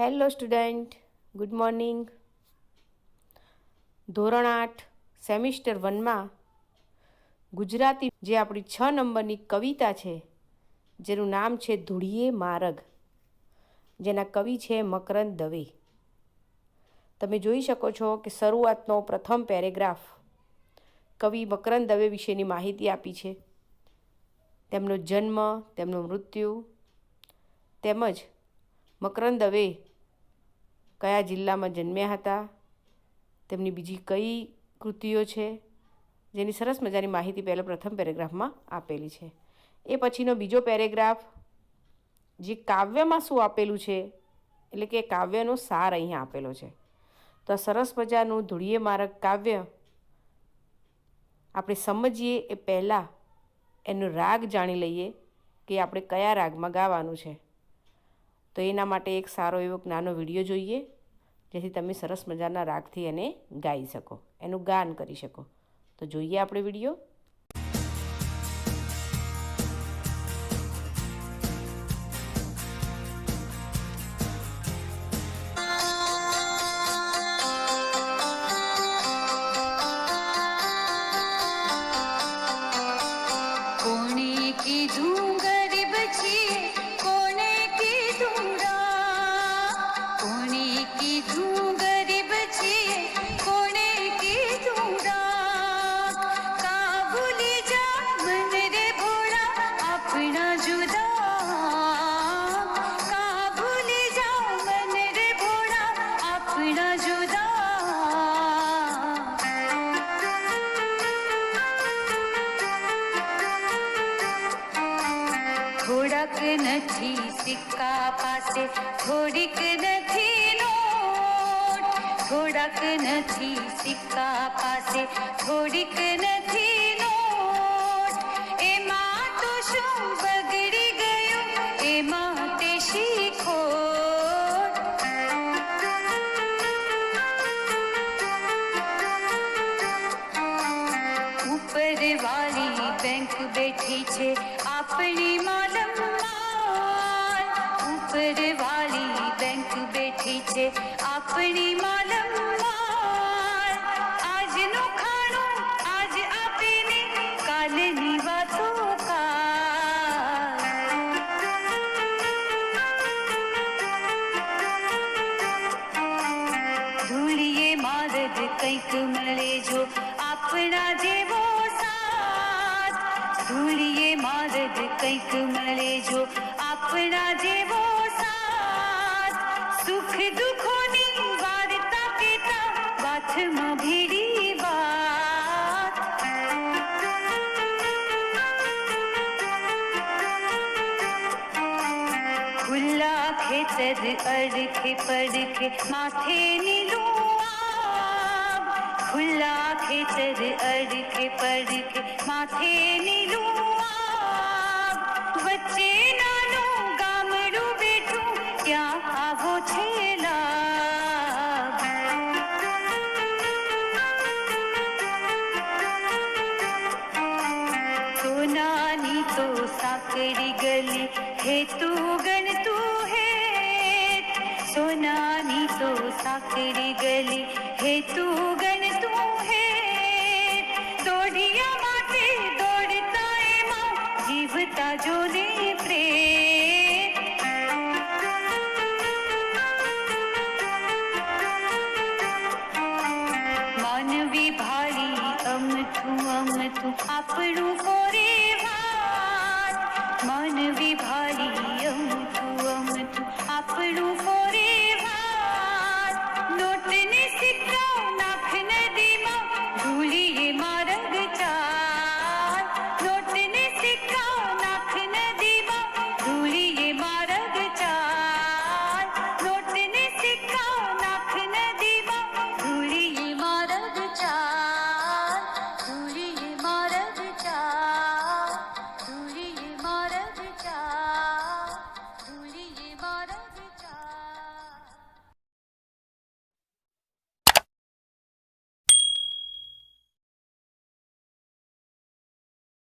Hello student, good morning. ધોરણ 8 semester 1માં Gujarati જે આપણી 6 નંબરની કવિતા છે, જેનું નામ છે ધૂળીએ મારગ, જેના કવિ છે મકરંદ દવે. તમે જોઈ શકો છો કે શરૂઆતનો પ્રથમ પેરેગ્રાફ કવિ મકરંદ દવે વિશેની માહિતી આપી છે. તેમનો જન્મ, તેમનું મૃત્યુ, તેમજ મકરંદ દવે કયા જિલ્લામાં જન્મ્યા હતા, તેમની બીજી કઈ કૃતિઓ છે, જેની સરસ મજાની માહિતી પહેલાં પ્રથમ પેરેગ્રાફમાં આપેલી છે. એ પછીનો બીજો પેરેગ્રાફ જે કાવ્યમાં શું આપેલું છે, એટલે કે કાવ્યનો સાર અહીંયા આપેલો છે. તો આ સરસ મજાનું ધૂળીએ મારગ કાવ્ય આપણે સમજીએ એ પહેલાં એનો રાગ જાણી લઈએ કે આપણે કયા રાગમાં ગાવાનું છે. તો એના માટે એક સારો એવો નાનો વિડીયો જોઈએ, જેથી તમે સરસ મજાના રાગથી એને ગાઈ શકો, એનું ગાન કરી શકો. તો જોઈએ આપણે વિડીયો. કોણે કીધું ગરીબ છીએ, કોણે કીધું કોણે કીધું ગરીબ છીએ, કોણે કીધું કા ભૂલી જા મન રે ભોળા આપણા જુદા, કા ભૂલી જા મન રે ભોળા આપણા જુદા. થોડાક નથી સિક્કા પાસે, થોડીક નથી નોટ, થોડાક નથી સિક્કા પાસે, થોડીક નથી નોટ. એમાં તો શું બગડી ગયું, એમાં તે શીખોટ. ઉપર વાળી બેંક બેઠી છે આપણી માલમ માલ, ઉપર વાળી બેંક બેઠી છે આપણી માલમ માલ. આજનું ખાણું આજ આપીને, કાલની વાતો કાલ. ધૂળીએ મારગ કંઈક મળે જો આપણા જેવો સાથ, ધૂળીએ મારગ કંઈક મળે જો આપણા જેવો સાથ. સુખ દુઃખોની વાર્તા કહેતા વાથમાં ભીડી વાત. ખુલ્લા ખેતર અડખે પડખે માથે નીલું આબ, ખુલ્લા ખેતર અડખે પડખે માથે નીલું આબ. વચ્ચે નાનું ગામડું બેઠું, ત્યાં આવો છે લાભ. સોનાની તો સાંકડી ગલી, હેતું ગણતું હેત. સોનાની તો સાંકડી ગલી, હેતું ગણતું હેત. દોઢિયા માટે દોડતા એમાં જીવતા જોને